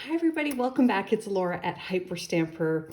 Hi everybody, welcome back. It's Laura at Hyperstamper.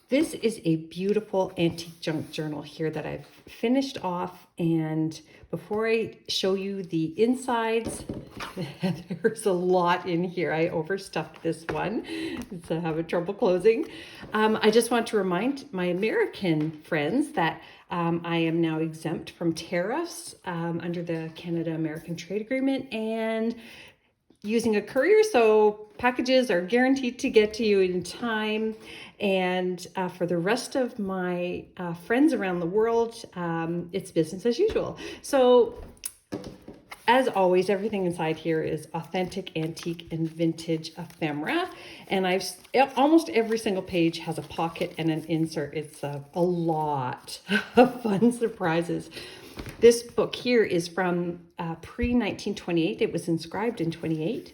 This is a beautiful antique junk journal here that I've finished off, and before I show you the insides, there's a lot in here. I overstuffed this one. It's having trouble closing. I just want to remind my American friends that I am now exempt from tariffs under the Canada-American Trade Agreement, and using a courier, so packages are guaranteed to get to you in time. And for the rest of my friends around the world, it's business as usual. So as always, everything inside here is authentic, antique, and vintage ephemera. And almost every single page has a pocket and an insert. It's a lot of fun surprises. This book here is from pre-1928. It was inscribed in 28.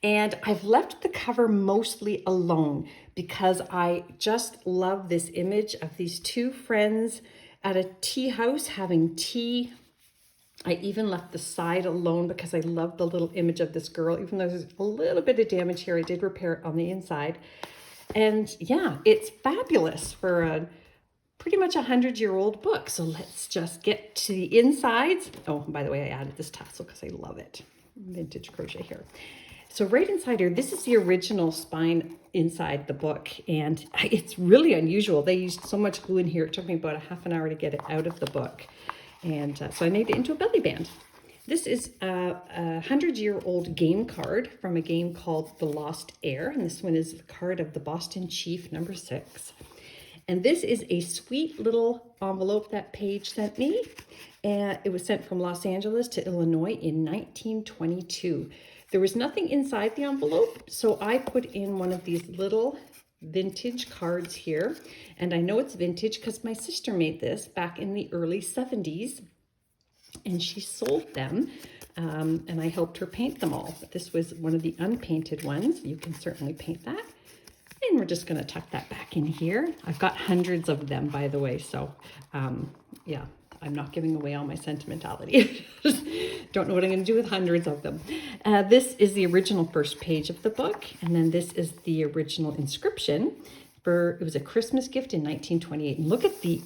And I've left the cover mostly alone because I just love this image of these two friends at a tea house having tea. I even left the side alone because I love the little image of this girl. Even though there's a little bit of damage here, I did repair it on the inside. And yeah, it's fabulous for a pretty much 100-year-old book. So let's just get to the insides. Oh, by the way, I added this tassel because I love it. Vintage crochet here. So right inside here, this is the original spine inside the book, and it's really unusual. They used so much glue in here. It took me about a half an hour to get it out of the book. And so I made it into a belly band. This is a 100-year-old game card from a game called The Lost Heir. And this one is the card of the Boston Chief, number 6. And this is a sweet little envelope that Paige sent me. And it was sent from Los Angeles to Illinois in 1922. There was nothing inside the envelope, so I put in one of these little vintage cards here. And I know it's vintage because my sister made this back in the early 70s, and she sold them, and I helped her paint them all. But this was one of the unpainted ones. You can certainly paint that. And we're just going to tuck that back in here. I've got hundreds of them, by the way, so yeah, I'm not giving away all my sentimentality. Don't know what I'm going to do with hundreds of them. This is the original first page of the book, and then this is the original inscription. It was a Christmas gift in 1928. And look at the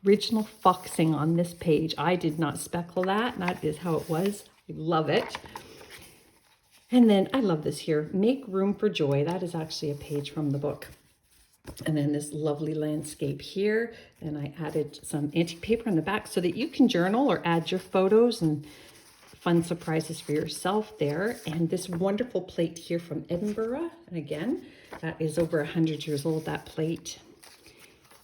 original foxing on this page. I did not speckle that. That is how it was. I love it. And then I love this here. Make room for joy. That is actually a page from the book. And then this lovely landscape here. And I added some antique paper on the back so that you can journal or add your photos and fun surprises for yourself there. And this wonderful plate here from Edinburgh. And again, that is over 100 years old, that plate.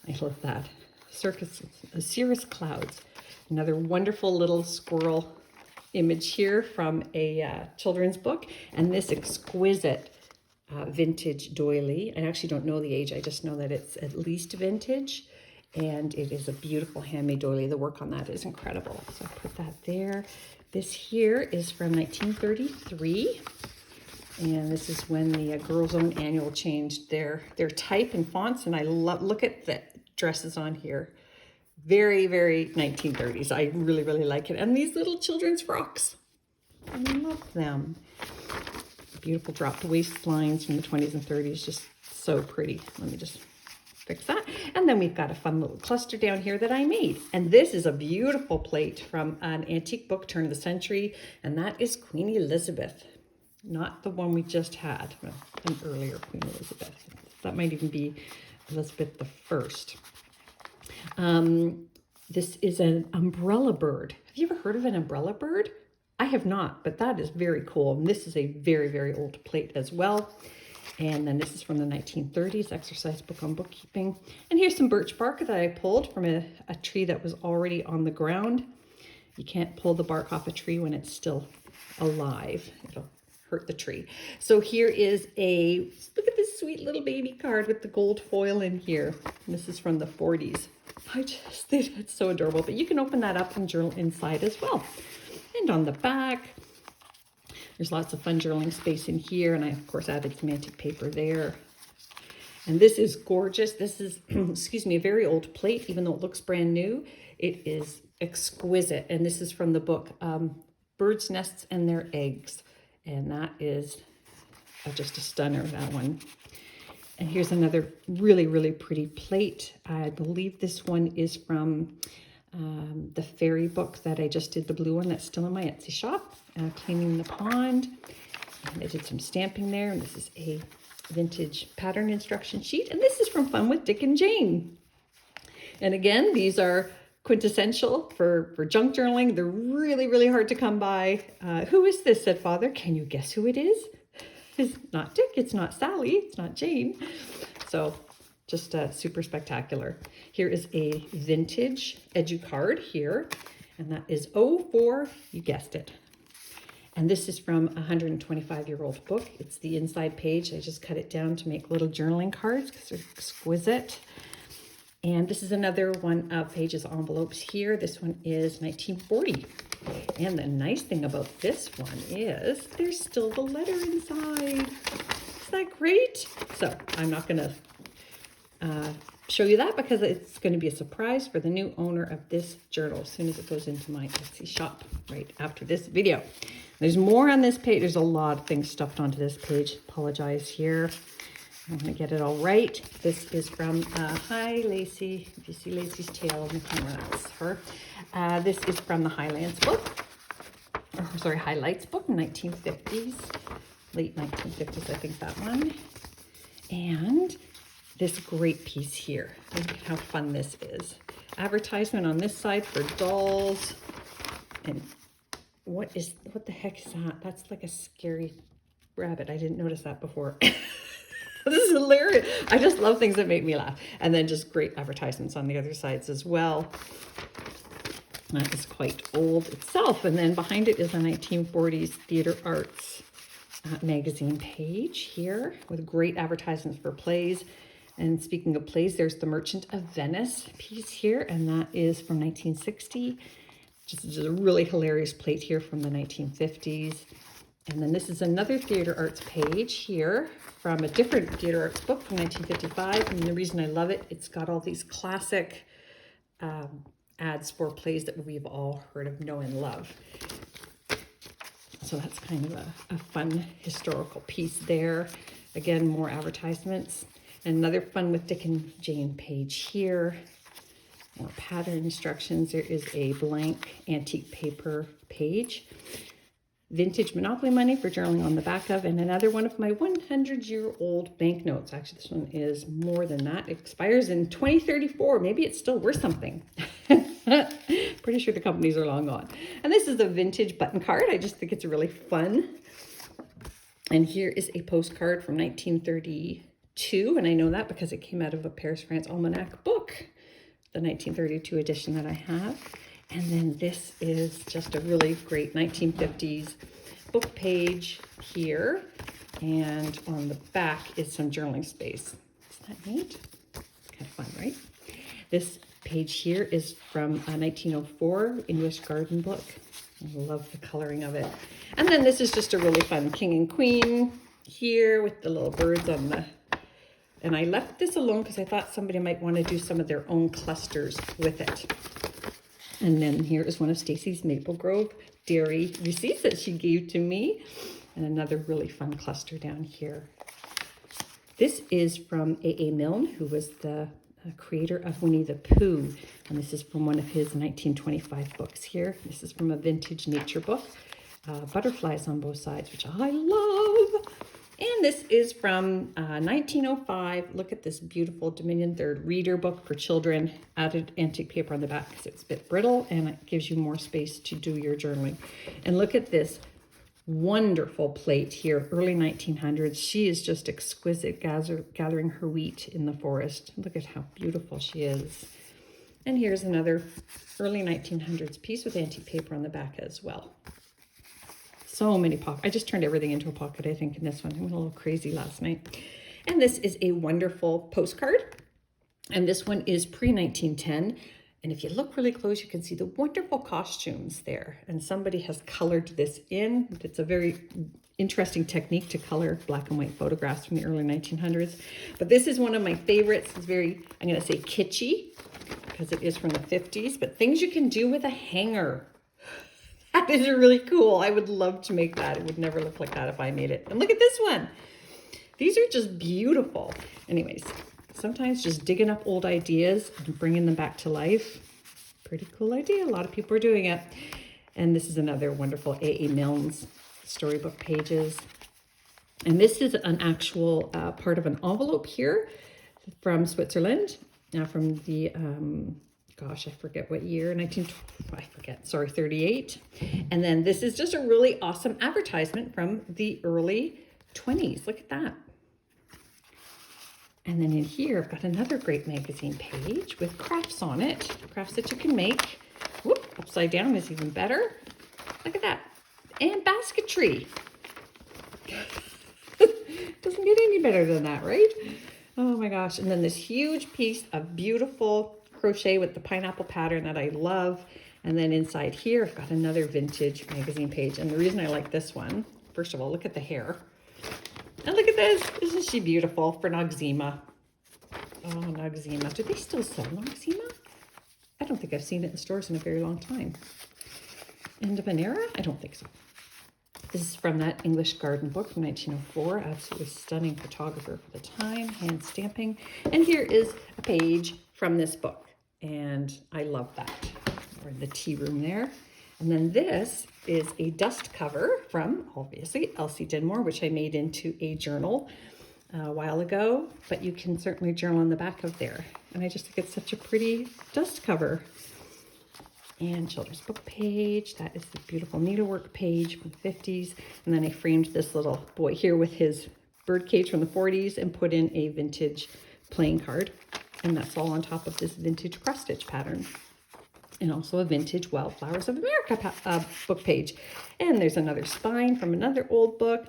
I love that. Cirrus clouds. Another wonderful little squirrel image here from a children's book. And this exquisite vintage doily. I actually don't know the age. I just know that it's at least vintage. And it is a beautiful handmade doily. The work on that is incredible. So I put that there. This here is from 1933. And this is when the Girls' Own Annual changed their type and fonts. And I look at the dresses on here. Very, very 1930s. I really, really like it. And these little children's frocks. I love them. Beautiful dropped waistlines from the 20s and 30s. Just so pretty. Let me just fix that. And then we've got a fun little cluster down here that I made. And this is a beautiful plate from an antique book, turn of the century. And that is Queen Elizabeth. Not the one we just had, an earlier Queen Elizabeth. That might even be Elizabeth the First. This is an umbrella bird. Have you ever heard of an umbrella bird? I have not, but that is very cool. And this is a very, very old plate as well. And then this is from the 1930s, exercise book on bookkeeping. And here's some birch bark that I pulled from a tree that was already on the ground. You can't pull the bark off a tree when it's still alive. It'll hurt the tree. So here is look at this sweet little baby card with the gold foil in here. And this is from the 40s. I just think it's so adorable, but you can open that up and journal inside as well. And on the back, there's lots of fun journaling space in here. And I, of course, added some antique paper there. And this is gorgeous. This is, excuse me, a very old plate, even though it looks brand new. It is exquisite. And this is from the book, Birds' Nests and Their Eggs. And that is just a stunner, that one. And here's another really, really pretty plate. I believe this one is from the fairy book that I just did, the blue one that's still in my Etsy shop, Cleaning the Pond. And I did some stamping there, and this is a vintage pattern instruction sheet. And this is from Fun with Dick and Jane. And again, these are quintessential for junk journaling. They're really, really hard to come by. Who is this? Said Father. Can you guess who it is? It's not Dick, it's not Sally, it's not Jane. So just super spectacular. Here is a vintage EduCard here, and that is 04, you guessed it. And this is from a 125-year-old book. It's the inside page. I just cut it down to make little journaling cards because they're exquisite. And this is another one of Paige's envelopes here. This one is 1940. And the nice thing about this one is there's still the letter inside. Isn't that great? So I'm not going to show you that because it's going to be a surprise for the new owner of this journal as soon as it goes into my Etsy shop right after this video. There's more on this page. There's a lot of things stuffed onto this page. Apologize here. I'm going to get it all right. This is from, hi Lacey. If you see Lacey's tail in the camera, that's her. This is from the Highlands book, or sorry, Highlights book, 1950s, late 1950s, I think that one. And this great piece here. Look at how fun this is. Advertisement on this side for dolls. And what the heck is that? That's like a scary rabbit. I didn't notice that before. This is hilarious. I just love things that make me laugh. And then just great advertisements on the other sides as well. That is quite old itself. And then behind it is a 1940s theater arts magazine page here with great advertisements for plays. And speaking of plays, there's the Merchant of Venice piece here, and that is from 1960. Just a really hilarious plate here from the 1950s. And then this is another theater arts page here from a different theater arts book from 1955. And the reason I love it, it's got all these classic ads for plays that we've all heard of, know, and love. So that's kind of a fun historical piece there. Again, more advertisements. And another Fun with Dick and Jane page here. More pattern instructions. There is a blank antique paper page. Vintage Monopoly money for journaling on the back of, and another one of my 100-year-old banknotes. Actually, this one is more than that. It expires in 2034. Maybe it's still worth something. Pretty sure the companies are long gone. And this is a vintage button card. I just think it's really fun. And here is a postcard from 1932, and I know that because it came out of a Paris, France Almanac book, the 1932 edition that I have. And then this is just a really great 1950s book page here. And on the back is some journaling space. Isn't that neat? Kind of fun, right? This page here is from a 1904 English garden book. I love the coloring of it. And then this is just a really fun king and queen here with the little birds on the... And I left this alone because I thought somebody might want to do some of their own clusters with it. And then here is one of Stacy's Maple Grove dairy receipts that she gave to me. And another really fun cluster down here. This is from A.A. Milne, who was the creator of Winnie the Pooh. And this is from one of his 1925 books here. This is from a vintage nature book. Butterflies on both sides, which I love. And this is from 1905. Look at this beautiful Dominion Third Reader book for children. Added antique paper on the back because it's a bit brittle and it gives you more space to do your journaling. And look at this wonderful plate here, early 1900s. She is just exquisite, gathering her wheat in the forest. Look at how beautiful she is. And here's another early 1900s piece with antique paper on the back as well. So many pockets. I just turned everything into a pocket, I think, in this one. I went a little crazy last night. And this is a wonderful postcard. And this one is pre-1910. And if you look really close, you can see the wonderful costumes there. And somebody has colored this in. It's a very interesting technique to color black and white photographs from the early 1900s. But this is one of my favorites. It's very, I'm going to say kitschy, because it is from the 50s. But things you can do with a hanger. That is really cool. I would love to make that. It would never look like that if I made it. And look at this one. These are just beautiful. Anyways, sometimes just digging up old ideas and bringing them back to life. Pretty cool idea. A lot of people are doing it. And this is another wonderful A.A. Milne's storybook pages. And this is an actual part of an envelope here from Switzerland. Now from the, gosh, I forget what year, 38. And then this is just a really awesome advertisement from the early 20s. Look at that. And then in here, I've got another great magazine page with crafts on it, crafts that you can make. Whoop, upside down is even better. Look at that. And basketry. Doesn't get any better than that, right? Oh my gosh. And then this huge piece of beautiful crochet with the pineapple pattern that I love. And then inside here, I've got another vintage magazine page. And the reason I like this one, first of all, look at the hair. And look at this. Isn't she beautiful for Noxzema? Oh, Noxzema. Do they still sell Noxzema? I don't think I've seen it in stores in a very long time. End of an era? I don't think so. This is from that English garden book from 1904. Absolutely stunning photographer for the time, hand stamping. And here is a page from this book. And I love that. We're in the tea room there. And then this is a dust cover from, obviously, Elsie Dinmore, which I made into a journal a while ago. But you can certainly journal on the back of there. And I just think it's such a pretty dust cover. And children's book page. That is the beautiful needlework page from the 50s. And then I framed this little boy here with his bird cage from the 40s and put in a vintage playing card. And that's all on top of this vintage cross stitch pattern. And also a vintage Wildflowers of America book page. And there's another spine from another old book.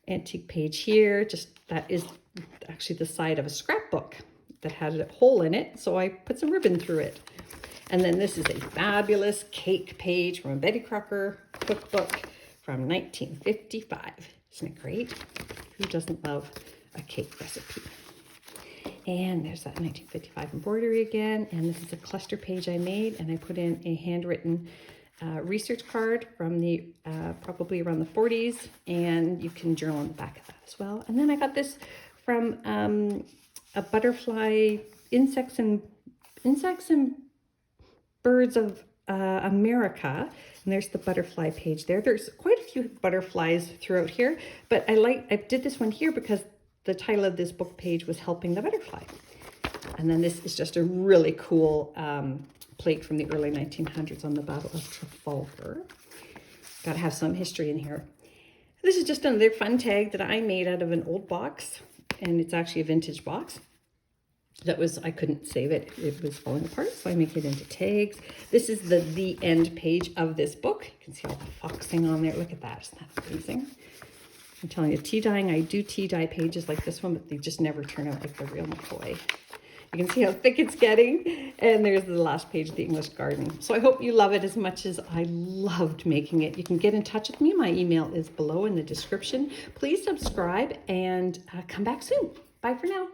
Antique page here. Just that is actually the side of a scrapbook that had a hole in it. So I put some ribbon through it. And then this is a fabulous cake page from a Betty Crocker cookbook from 1955. Isn't it great? Who doesn't love a cake recipe? And there's that 1955 embroidery again. And this is a cluster page I made. And I put in a handwritten research card from the probably around the 40s. And you can journal on the back of that as well. And then I got this from a butterfly, insects and Birds of America, and there's the butterfly page there. There's quite a few butterflies throughout here, but I did this one here because the title of this book page was Helping the Butterfly. And then this is just a really cool plate from the early 1900s on the Battle of Trafalgar. Got to have some history in here. This is just another fun tag that I made out of an old box, and it's actually a vintage box. I couldn't save it. It was falling apart, so I make it into tags. This is the end page of this book. You can see all the foxing on there. Look at that. Isn't that amazing? I'm telling you, tea dyeing, I do tea dye pages like this one, but they just never turn out like the real McCoy. You can see how thick it's getting. And there's the last page of the English garden. So I hope you love it as much as I loved making it. You can get in touch with me. My email is below in the description. Please subscribe and come back soon. Bye for now.